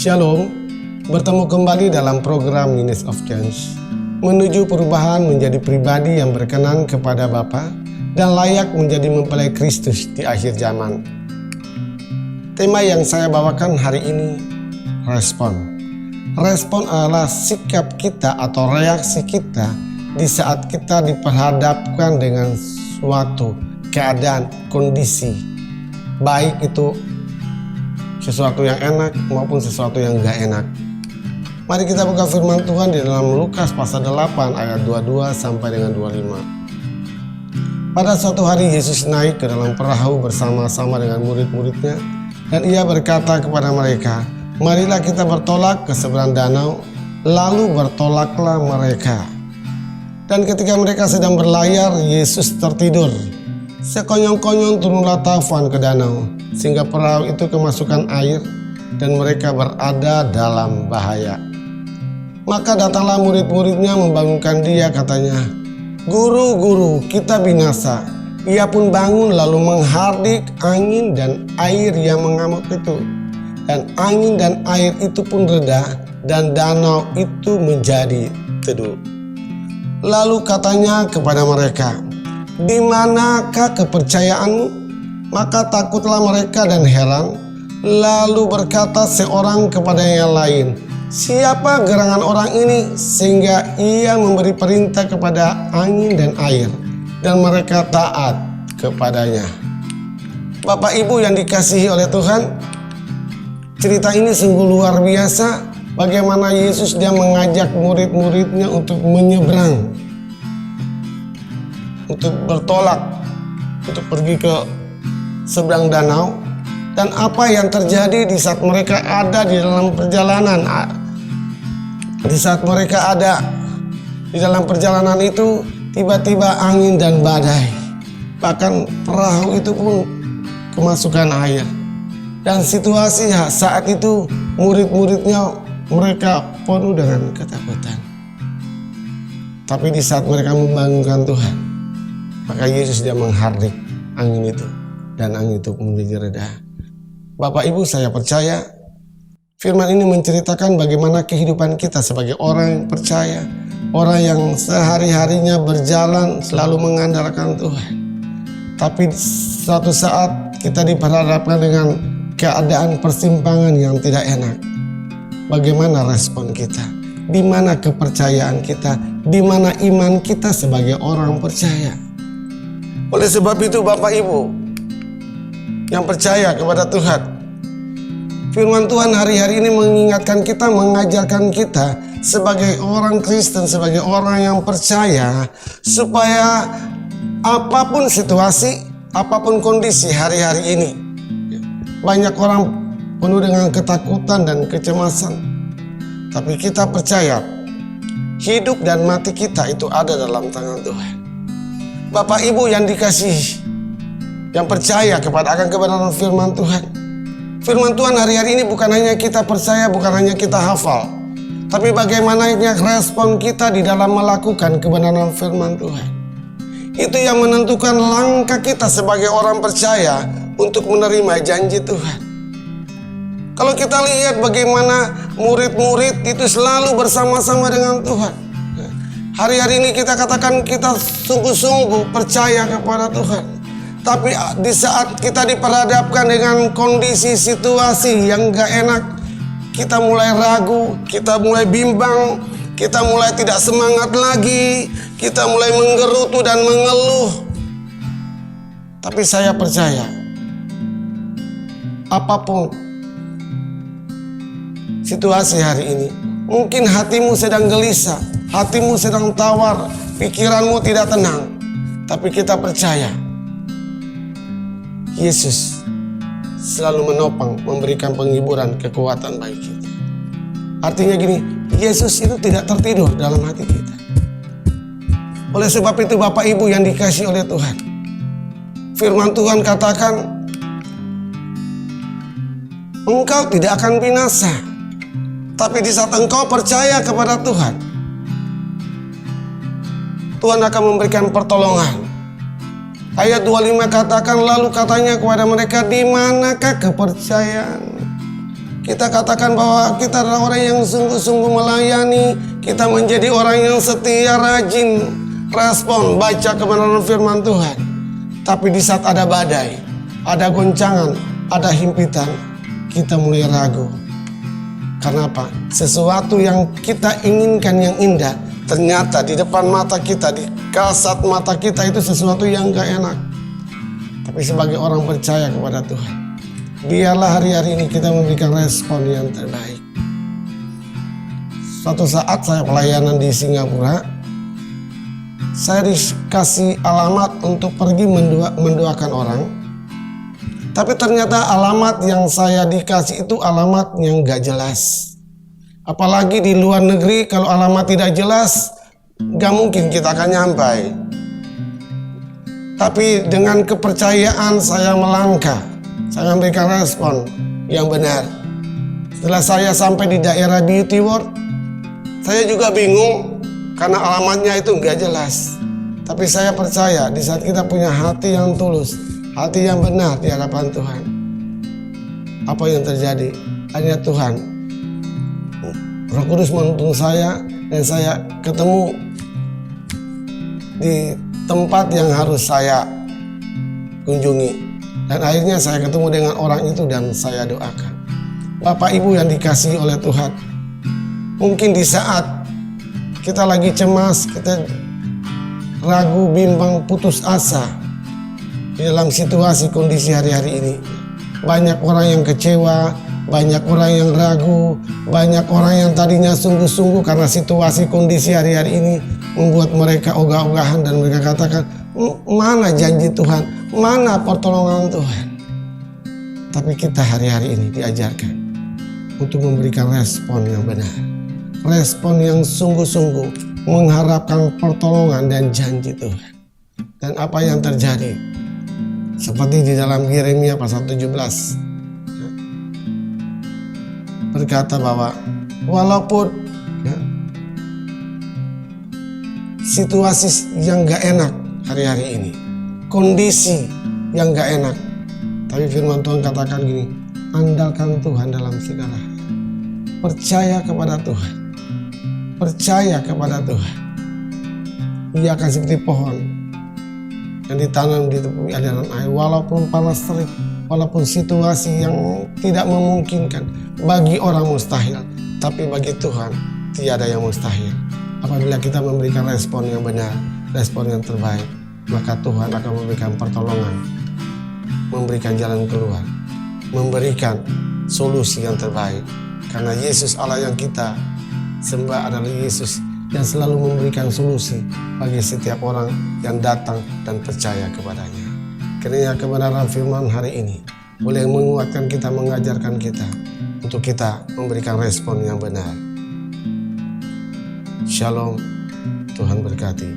Shalom, bertemu kembali dalam program Minutes of Change, menuju perubahan menjadi pribadi yang berkenan kepada Bapa dan layak menjadi mempelai Kristus di akhir zaman. Tema yang saya bawakan hari ini, respon. Respon adalah sikap kita atau reaksi kita di saat kita diperhadapkan dengan suatu keadaan, kondisi, baik itu sesuatu yang enak maupun sesuatu yang gak enak. Mari kita buka firman Tuhan di dalam Lukas pasal 8 ayat 22 sampai dengan 25. Pada suatu hari Yesus naik ke dalam perahu bersama-sama dengan murid-muridnya, dan ia berkata kepada mereka, "Marilah kita bertolak ke seberang danau." Lalu bertolaklah mereka. Dan ketika mereka sedang berlayar, Yesus tertidur. Sekonyong-konyong turunlah taufan ke danau, sehingga perahu itu kemasukan air dan mereka berada dalam bahaya. Maka datanglah murid-muridnya membangunkan dia, katanya, "Guru, guru, kita binasa." Ia pun bangun lalu menghardik angin dan air yang mengamuk itu. Dan angin dan air itu pun reda dan danau itu menjadi teduh. Lalu katanya kepada mereka, "Di manakah kepercayaanmu?" Maka takutlah mereka dan heran. Lalu berkata seorang kepada yang lain, "Siapa gerangan orang ini sehingga ia memberi perintah kepada angin dan air, dan mereka taat kepadanya?" Bapak Ibu yang dikasihi oleh Tuhan, cerita ini sungguh luar biasa. Bagaimana Yesus dia mengajak murid-muridnya untuk menyeberang, untuk bertolak, untuk pergi ke seberang danau. Dan apa yang terjadi di saat mereka ada di dalam perjalanan, di saat mereka ada di dalam perjalanan itu, tiba-tiba angin dan badai, bahkan perahu itu pun kemasukan air. Dan situasi saat itu murid-muridnya mereka penuh dengan ketakutan. Tapi di saat mereka membangunkan Tuhan, maka Yesus dia menghardik angin itu, dan angin itu menjadi reda. Bapak Ibu, saya percaya firman ini menceritakan bagaimana kehidupan kita sebagai orang yang percaya, orang yang sehari-harinya berjalan selalu mengandalkan Tuhan. Tapi suatu saat kita diperhadapkan dengan keadaan persimpangan yang tidak enak. Bagaimana respon kita? Di mana kepercayaan kita? Di mana iman kita sebagai orang percaya? Oleh sebab itu Bapak Ibu yang percaya kepada Tuhan, firman Tuhan hari-hari ini mengingatkan kita, mengajarkan kita sebagai orang Kristen, sebagai orang yang percaya, supaya apapun situasi, apapun kondisi hari-hari ini, banyak orang penuh dengan ketakutan dan kecemasan. Tapi kita percaya hidup dan mati kita itu ada dalam tangan Tuhan. Bapak Ibu yang dikasihi, yang percaya akan kebenaran firman Tuhan. Firman Tuhan hari-hari ini bukan hanya kita percaya, bukan hanya kita hafal, tapi bagaimana respon kita di dalam melakukan kebenaran firman Tuhan. Itu yang menentukan langkah kita sebagai orang percaya untuk menerima janji Tuhan. Kalau kita lihat bagaimana murid-murid itu selalu bersama-sama dengan Tuhan. Hari-hari ini kita katakan kita sungguh-sungguh percaya kepada Tuhan. Tapi di saat kita diperhadapkan dengan kondisi situasi yang gak enak, kita mulai ragu, kita mulai bimbang, kita mulai tidak semangat lagi, kita mulai menggerutu dan mengeluh. Tapi saya percaya, apapun situasi hari ini, mungkin hatimu sedang gelisah, hatimu sedang tawar, pikiranmu tidak tenang, tapi kita percaya Yesus selalu menopang, memberikan penghiburan, kekuatan bagi kita. Artinya gini, Yesus itu tidak tertidur dalam hati kita. Oleh sebab itu Bapak Ibu yang dikasihi oleh Tuhan, firman Tuhan katakan, engkau tidak akan binasa. Tapi di saat engkau percaya kepada Tuhan, Tuhan akan memberikan pertolongan. Ayat 25 katakan, lalu katanya kepada mereka, "Di manakah kepercayaan?" Kita katakan bahwa kita adalah orang yang sungguh-sungguh melayani. Kita menjadi orang yang setia, rajin, respon, baca kebenaran firman Tuhan. Tapi di saat ada badai, ada goncangan, ada himpitan, kita mulai ragu. Karena apa? Sesuatu yang kita inginkan yang indah, ternyata di depan mata kita, di kasat mata kita itu sesuatu yang gak enak. Tapi sebagai orang percaya kepada Tuhan, biarlah hari-hari ini kita memberikan respon yang terbaik. Suatu saat saya pelayanan di Singapura, saya dikasih alamat untuk pergi mendoakan orang. Tapi ternyata alamat yang saya dikasih itu alamat yang gak jelas. Apalagi di luar negeri, kalau alamat tidak jelas, gak mungkin kita akan nyampai. Tapi dengan kepercayaan saya melangkah, saya memberikan respon yang benar. Setelah saya sampai di daerah Beauty World, saya juga bingung karena alamatnya itu gak jelas. Tapi saya percaya di saat kita punya hati yang tulus, hati yang benar di hadapan Tuhan, apa yang terjadi? Hanya Tuhan, Roh Kudus menuntun saya, dan saya ketemu di tempat yang harus saya kunjungi. Dan akhirnya saya ketemu dengan orang itu dan saya doakan. Bapak Ibu yang dikasihi oleh Tuhan, mungkin di saat kita lagi cemas, kita ragu, bimbang, putus asa di dalam situasi kondisi hari-hari ini. Banyak orang yang kecewa, banyak orang yang ragu, banyak orang yang tadinya sungguh-sungguh karena situasi kondisi hari-hari ini membuat mereka ogah-ogahan dan mereka katakan, mana janji Tuhan, mana pertolongan Tuhan. Tapi kita hari-hari ini diajarkan untuk memberikan respon yang benar, respon yang sungguh-sungguh mengharapkan pertolongan dan janji Tuhan. Dan apa yang terjadi? Seperti di dalam Yeremia pasal 17 berkata bahwa walaupun situasi yang gak enak hari-hari ini, kondisi yang gak enak, tapi firman Tuhan katakan gini, andalkan Tuhan dalam segala hal. Percaya kepada Tuhan, percaya kepada Tuhan. Ia akan seperti pohon yang ditanam di tepi aliran air, walaupun panas terik, walaupun situasi yang tidak memungkinkan, bagi orang mustahil, tapi bagi Tuhan tiada yang mustahil. Apabila kita memberikan respon yang benar, respon yang terbaik, maka Tuhan akan memberikan pertolongan, memberikan jalan keluar, memberikan solusi yang terbaik. Karena Yesus Allah yang kita sembah adalah Yesus yang selalu memberikan solusi bagi setiap orang yang datang dan percaya kepadanya. Kiranya kebenaran firman hari ini boleh menguatkan kita, mengajarkan kita untuk kita memberikan respon yang benar. Shalom, Tuhan berkati.